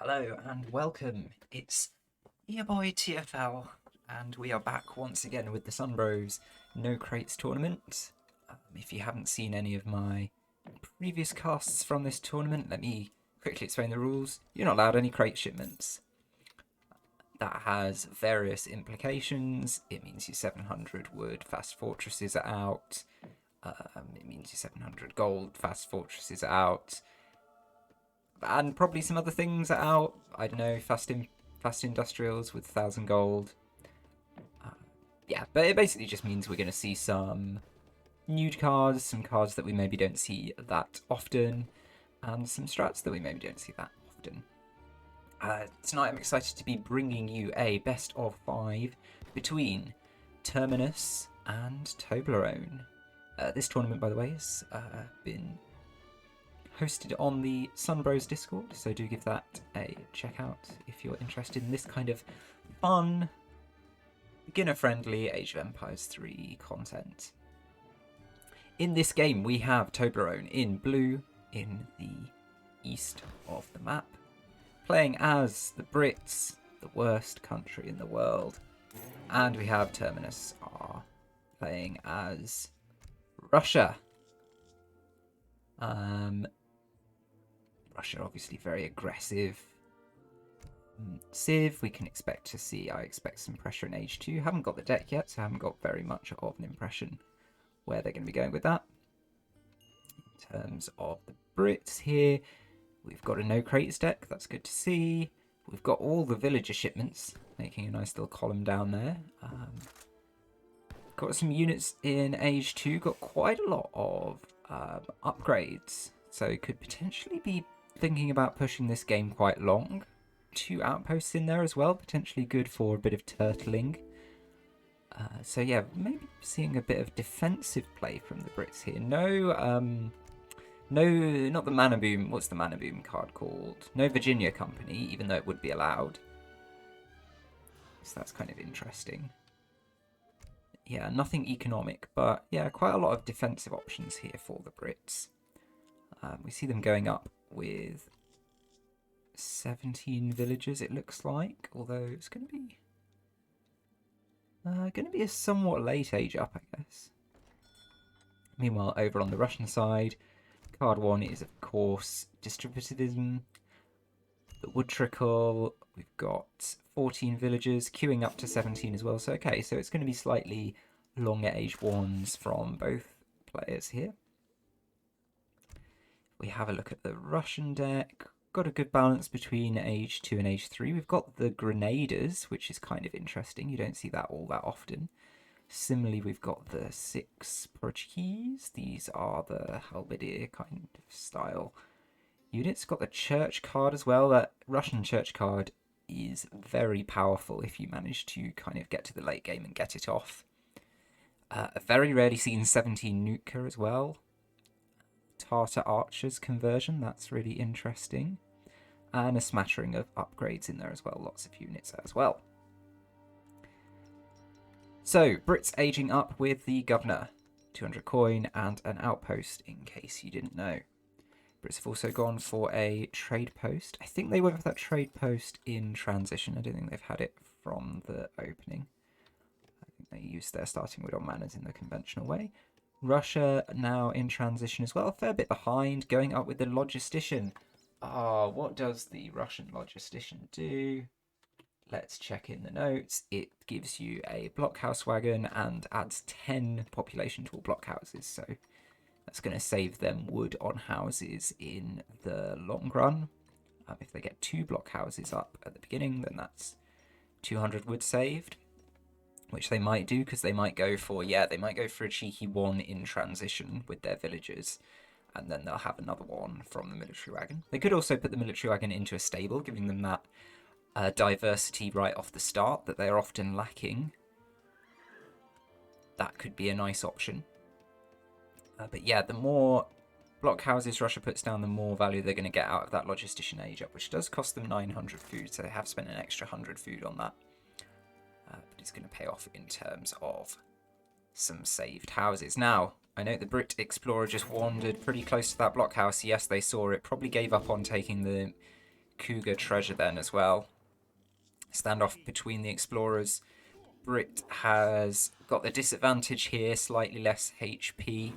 Hello and welcome. It's your boy TFL, and we are back once again with the Sunbros No Crates tournament. If you haven't seen any of my previous casts from this tournament, let me quickly explain the rules. You're not allowed any crate shipments. That has various implications. It means your 700 wood fast fortresses are out. It means your 700 gold fast fortresses are out. And probably some other things are out. I don't know, fast industrials with 1,000 gold. Uh, yeah, but it basically just means we're going to see some nude cards, some cards that we maybe don't see that often, and some strats that we maybe don't see that often. Tonight I'm excited to be bringing you a best of 5 between Terminus and Toblerone. This tournament, by the way, has been hosted on the Sunbros Discord, so do give that a check out if you're interested in this kind of fun, beginner-friendly Age of Empires 3 content. In this game, we have Toblerone in blue in the east of the map, playing as the Brits, the worst country in the world, and we have Terminus playing as Russia. Russia obviously very aggressive. Civ, we can expect to see, I expect some pressure in Age 2. Haven't got the deck yet, so I haven't got very much of an impression where they're going to be going with that. In terms of the Brits here, we've got a no crates deck, that's good to see. We've got all the villager shipments, making a nice little column down there. Got some units in Age 2, got quite a lot of upgrades, so could potentially be thinking about pushing this game quite long. 2 outposts in there as well, potentially good for a bit of turtling. So yeah, maybe seeing a bit of defensive play from the Brits here. No, not the Mana Boom. What's the Mana Boom card called? No Virginia Company, even though it would be allowed. So that's kind of interesting. Yeah, nothing economic, but yeah, quite a lot of defensive options here for the Brits. We see them going up with 17 villagers, it looks like, although it's going to be a somewhat late age up, I guess. Meanwhile, over on the Russian side, card 1 is, of course, distributivism. The wood trickle, we've got 14 villagers, queuing up to 17 as well. So, okay, so it's going to be slightly longer age 1s from both players here. We have a look at the Russian deck. Got a good balance between Age 2 and Age 3. We've got the Grenaders, which is kind of interesting. You don't see that all that often. Similarly, we've got the 6 Portuguese. These are the halberdier kind of style units. Got the church card as well. That Russian church card is very powerful if you manage to kind of get to the late game and get it off. A very rarely seen 17 Nuka as well. Tartar Archers conversion, that's really interesting. And a smattering of upgrades in there as well, lots of units as well. So, Brits aging up with the Governor, 200 coin and an outpost, in case you didn't know. Brits have also gone for a trade post. I think they went for that trade post in transition. I don't think they've had it from the opening. I think they used their starting wood on manors in the conventional way. Russia now in transition as well, a fair bit behind, going up with the logistician. What does the Russian logistician do? Let's check in the notes. It gives you a blockhouse wagon and adds 10 population to all blockhouses, so that's going to save them wood on houses in the long run. If they get 2 blockhouses up at the beginning, then that's 200 wood saved. Which they might do, because they might go for a cheeky 1 in transition with their villagers, and then they'll have another 1 from the military wagon. They could also put the military wagon into a stable, giving them that diversity right off the start that they're often lacking. That could be a nice option. But yeah, the more blockhouses Russia puts down, the more value they're going to get out of that logistician age up, which does cost them 900 food, so they have spent an extra 100 food on that. But it's going to pay off in terms of some saved houses. Now, I know the Brit Explorer just wandered pretty close to that blockhouse. Yes, they saw it. Probably gave up on taking the cougar treasure then as well. Standoff between the explorers. Brit has got the disadvantage here, slightly less HP.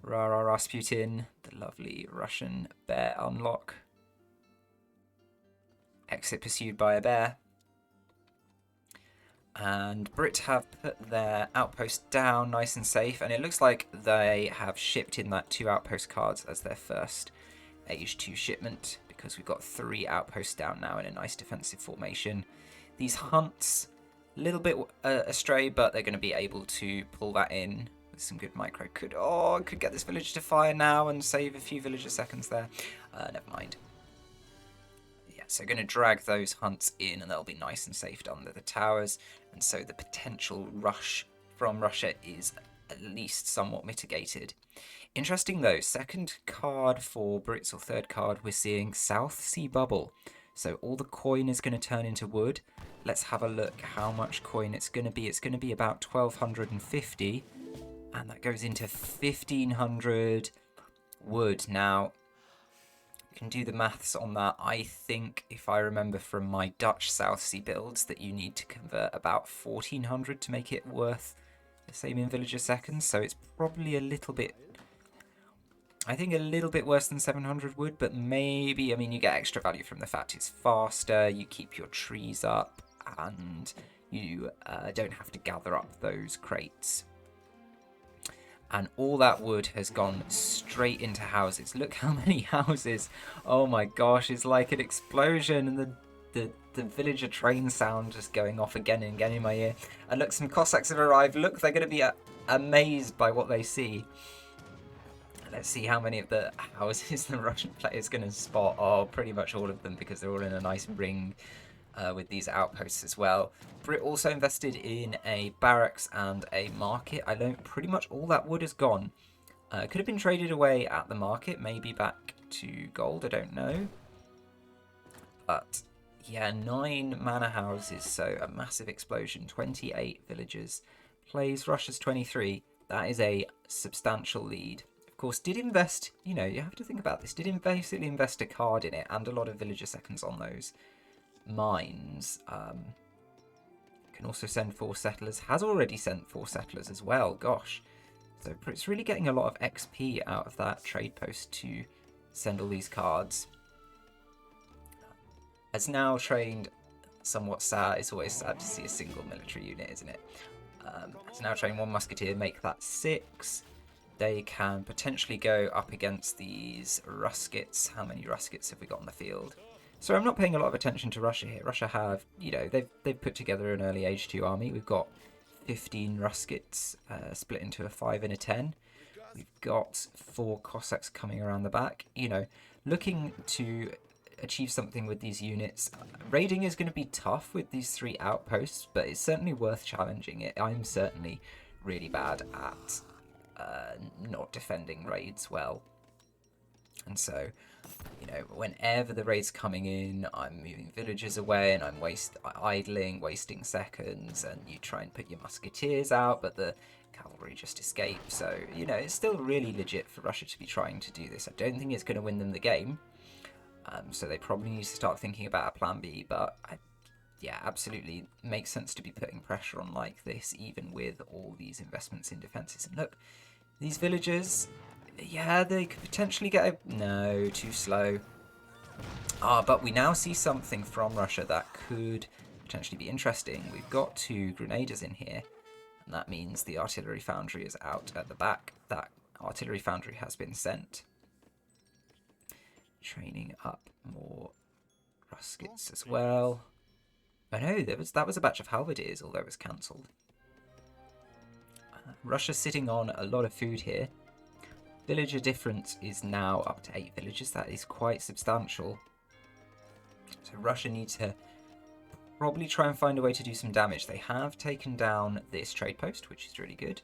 Rara Rasputin, the lovely Russian bear unlock. Exit pursued by a bear. And Brit have put their outpost down nice and safe, and it looks like they have shipped in that 2 outpost cards as their first Age 2 shipment, because we've got 3 outposts down now in a nice defensive formation. These hunts, a little bit astray, but they're going to be able to pull that in with some good micro. Could get this village to fire now and save a few villager seconds there. Never mind. Yeah, so going to drag those hunts in, and they'll be nice and safe under the towers. And so the potential rush from Russia is at least somewhat mitigated. Interesting though, second card for Brits, or third card, we're seeing South Sea Bubble. So all the coin is going to turn into wood. Let's have a look how much coin it's going to be. It's going to be about 1,250, and that goes into 1,500 wood. Now, you can do the maths on that. I think, if I remember from my Dutch South Sea builds, that you need to convert about 1,400 to make it worth the same in villager seconds. So it's probably a little bit, I think a little bit worse than 700 wood, but maybe, I mean, you get extra value from the fact it's faster, you keep your trees up, and you don't have to gather up those crates. And all that wood has gone straight into houses. Look how many houses. Oh my gosh, it's like an explosion, and the villager train sound just going off again and again in my ear. And look, some Cossacks have arrived. Look, they're going to be amazed by what they see. Let's see how many of the houses the Russian player is going to spot. Oh, pretty much all of them, because they're all in a nice ring with these outposts as well. Brit also invested in a barracks and a market. I learned pretty much all that wood is gone. Could have been traded away at the market, maybe back to gold, I don't know. But yeah, 9 manor houses, so a massive explosion. 28 villagers. Plays Russia's 23. That is a substantial lead. Of course, did invest, you know, you have to think about this, did basically invest a card in it and a lot of villager seconds on those mines. Can also send 4 settlers, has already sent 4 settlers as well, gosh. So it's really getting a lot of XP out of that trade post to send all these cards. Has now trained, somewhat sad, it's always sad to see a single military unit, isn't it? Has now trained 1 musketeer, make that 6. They can potentially go up against these Ruskits. How many Ruskits have we got on the field? So I'm not paying a lot of attention to Russia here. Russia have, you know, they've put together an early Age 2 army. We've got 15 Ruskits split into a 5 and a 10. We've got 4 Cossacks coming around the back. You know, looking to achieve something with these units. Raiding is going to be tough with these 3 outposts, but it's certainly worth challenging it. I'm certainly really bad at not defending raids well, and so, you know, whenever the raid's coming in, I'm moving villagers away, and I'm idling, wasting seconds, and you try and put your musketeers out, but the cavalry just escape. So, you know, it's still really legit for Russia to be trying to do this. I don't think it's going to win them the game, so they probably need to start thinking about a plan B, but yeah, absolutely makes sense to be putting pressure on like this, even with all these investments in defences. And look, these villagers, yeah, they could potentially get a... No, too slow. But we now see something from Russia that could potentially be interesting. We've got 2 grenadiers in here, and that means the artillery foundry is out at the back. That artillery foundry has been sent. Training up more Ruskits as well. Oh no, that was a batch of halberdiers, although it was cancelled. Russia's sitting on a lot of food here. Villager difference is now up to 8 villagers. That is quite substantial. So Russia needs to probably try and find a way to do some damage. They have taken down this trade post, which is really good.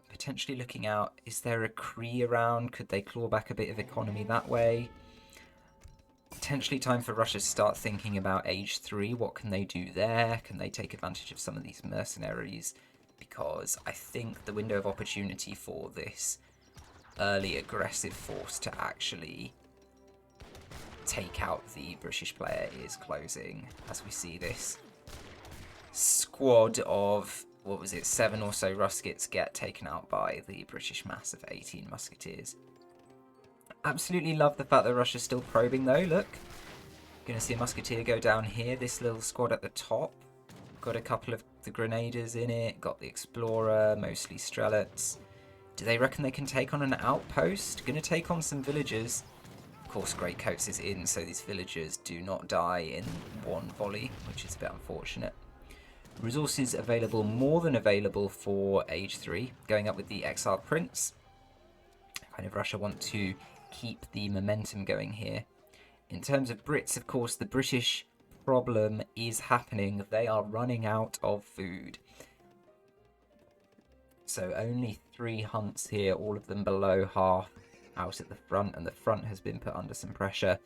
Potentially looking out, is there a Cree around? Could they claw back a bit of economy that way? Potentially time for Russia to start thinking about Age 3. What can they do there? Can they take advantage of some of these mercenaries? Because I think the window of opportunity for this early aggressive force to actually take out the British player is closing, as we see this squad of, what was it, 7 or so Ruskets get taken out by the British mass of 18 musketeers. Absolutely love the fact that Russia's still probing though, look. Gonna see a musketeer go down here, this little squad at the top. Got a couple of the grenadiers in it, got the explorer, mostly strelets. Do they reckon they can take on an outpost? Gonna take on some villagers. Of course, Greatcoats is in, so these villagers do not die in one volley, which is a bit unfortunate. Resources available, more than available for Age 3, going up with the Exiled Prince. Kind of Russia want to keep the momentum going here. In terms of Brits, of course, the British problem is happening. They are running out of food. So only 3 hunts here, all of them below half out at the front, and the front has been put under some pressure.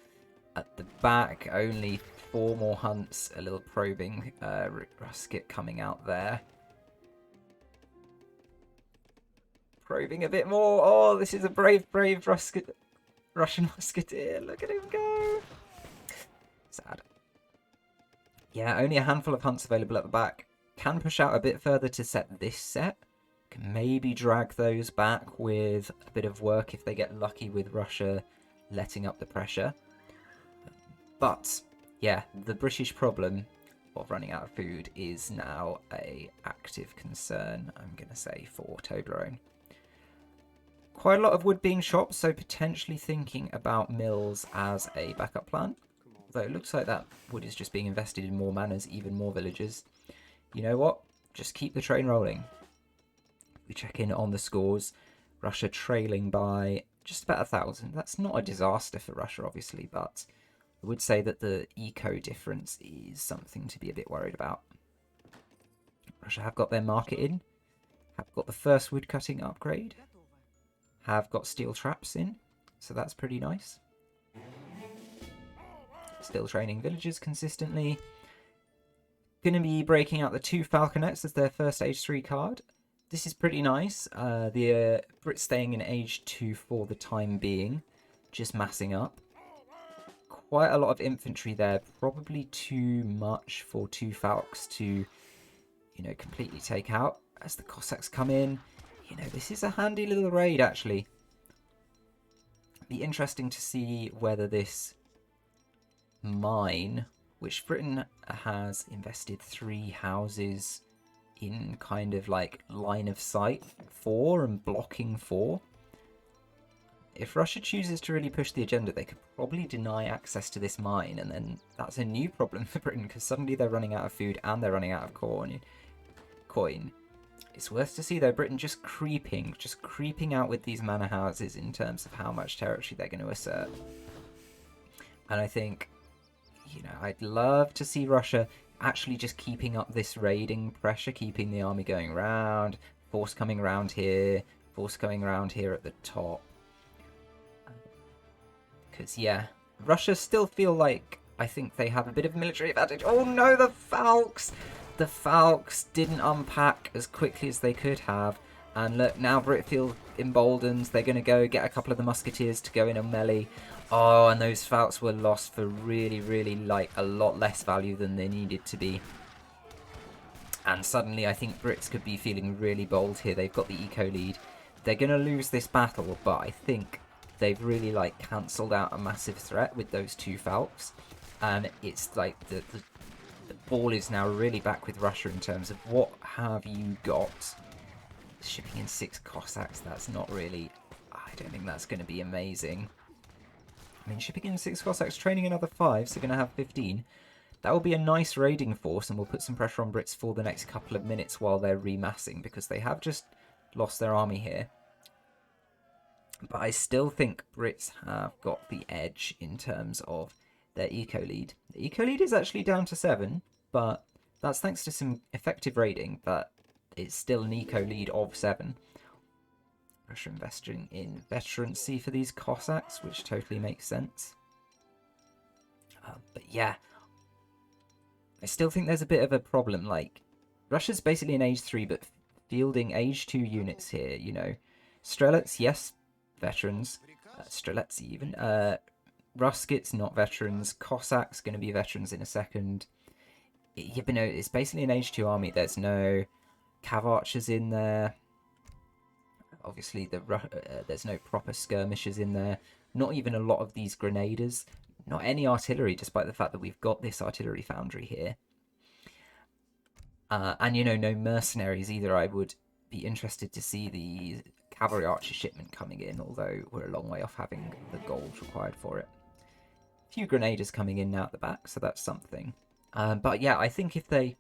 At the back, only 4 more hunts, a little probing Rusket coming out there. Probing a bit more. Oh, this is a brave Russian musketeer. Look at him go. Sad. Yeah, only a handful of hunts available at the back. Can push out a bit further to set this set. Can maybe drag those back with a bit of work if they get lucky with Russia letting up the pressure. But, yeah, the British problem of running out of food is now an active concern, I'm going to say, for Toblerone. Quite a lot of wood being chopped, so potentially thinking about mills as a backup plan. Though it looks like that wood is just being invested in more manors, even more villagers. You know what? Just keep the train rolling. We check in on the scores. Russia trailing by just about 1,000. That's not a disaster for Russia, obviously, but I would say that the eco difference is something to be a bit worried about. Russia have got their market in, have got the first woodcutting upgrade, have got steel traps in, so that's pretty nice. Still training villagers consistently. Going to be breaking out the 2 Falconets as their first Age 3 card. This is pretty nice. The Brits staying in Age 2 for the time being, just massing up. Quite a lot of infantry there, probably too much for 2 Falcons to, you know, completely take out. As the Cossacks come in, you know, this is a handy little raid, actually. Be interesting to see whether this mine, which Britain has invested 3 houses in kind of like line of sight for and blocking for. If Russia chooses to really push the agenda, they could probably deny access to this mine, and then that's a new problem for Britain, because suddenly they're running out of food and they're running out of coin. It's worth to see though, Britain just creeping out with these manor houses in terms of how much territory they're going to assert. And I think, you know, I'd love to see Russia actually just keeping up this raiding pressure, keeping the army going round, force coming around here, force coming around here at the top. Because, yeah, Russia still feel like, I think they have a bit of military advantage. Oh no, the Falcons! The Falcons didn't unpack as quickly as they could have. And look, now Brit feel emboldened. They're going to go get a couple of the musketeers to go in on melee. Oh, and those Falcons were lost for really, really, like, a lot less value than they needed to be. And suddenly, I think Brits could be feeling really bold here. They've got the eco lead. They're going to lose this battle, but I think they've really, like, cancelled out a massive threat with those 2 Falcons. And it's like the ball is now really back with Russia in terms of what have you got. Shipping in 6 Cossacks, that's not really... I don't think that's going to be amazing. I mean, shipping in 6 Cossacks, training another 5, so going to have 15. That will be a nice raiding force, and will put some pressure on Brits for the next couple of minutes while they're remassing, because they have just lost their army here. But I still think Brits have got the edge in terms of their eco lead. The eco lead is actually down to 7, but that's thanks to some effective raiding, but it's still an eco lead of 7. Russia investing in veterancy for these Cossacks, which totally makes sense. But yeah, I still think there's a bit of a problem. Like, Russia's basically in Age 3, but fielding Age 2 units here, you know. Strelets, yes, veterans. Strelets even. Ruskets, not veterans. Cossacks, going to be veterans in a second. Yeah, but no, it's basically an Age 2 army. There's no cav archers in there. Obviously, there's no proper skirmishers in there. Not even a lot of these grenadiers. Not any artillery, despite the fact that we've got this artillery foundry here. And, you know, no mercenaries either. I would be interested to see the cavalry archer shipment coming in, although we're a long way off having the gold required for it. A few grenadiers coming in now at the back, so that's something. But yeah, I think if they,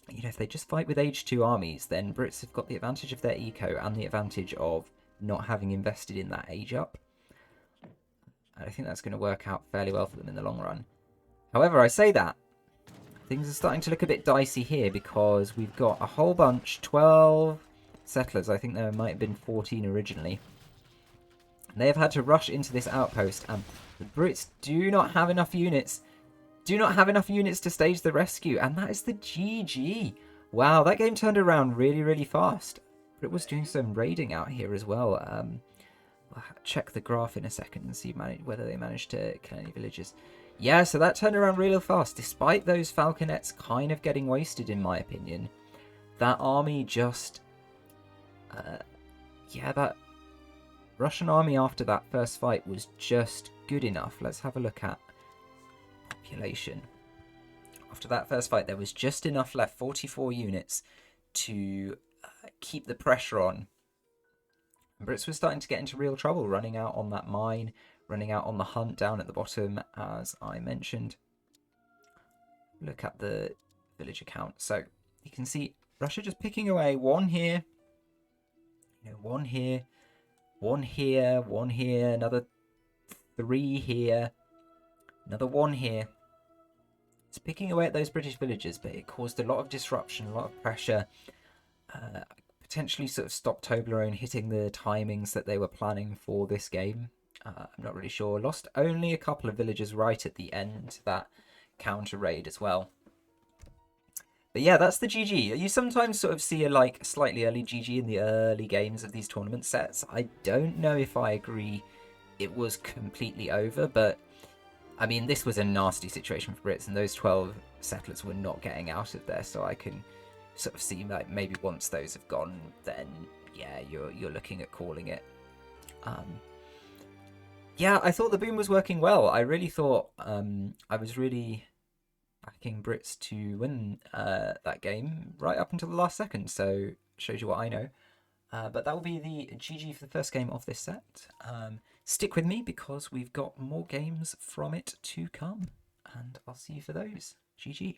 you know, if they just fight with Age 2 armies, then Brits have got the advantage of their eco and the advantage of not having invested in that age up. And I think that's going to work out fairly well for them in the long run. However, I say that, things are starting to look a bit dicey here because we've got a whole bunch, 12 settlers. I think there might have been 14 originally. And they have had to rush into this outpost, and the Brits do not have enough units. Do not have enough units to stage the rescue, and that is the GG. Wow, that game turned around really, really fast. But it was doing some raiding out here as well. I'll check the graph in a second and see whether they managed to kill any villagers. Yeah, so that turned around real fast, despite those falconets kind of getting wasted, in my opinion. That army just... yeah, that Russian army after that first fight was just good enough. Let's have a look at population. After that first fight, there was just enough left, 44 units, to keep the pressure on. And Brits were starting to get into real trouble, running out on that mine, running out on the hunt down at the bottom, as I mentioned. Look at the villager count. So you can see Russia just picking away. One here, you know, one here, one here, one here, another 3 here, another 1 here. It's picking away at those British villagers, but it caused a lot of disruption, a lot of pressure. Potentially sort of stopped Toblerone hitting the timings that they were planning for this game. I'm not really sure. Lost only a couple of villagers right at the end, that counter raid as well. But yeah, that's the GG. You sometimes sort of see a like slightly early GG in the early games of these tournament sets. I don't know if I agree it was completely over, but I mean, this was a nasty situation for Brits, and those 12 settlers were not getting out of there, so I can sort of see like maybe once those have gone, then yeah, you're looking at calling it. Yeah, I thought the boom was working well. I really thought I was really backing Brits to win that game right up until the last second, so shows you what I know. But that will be the GG for the first game of this set. Stick with me because we've got more games from it to come, and I'll see you for those. GG.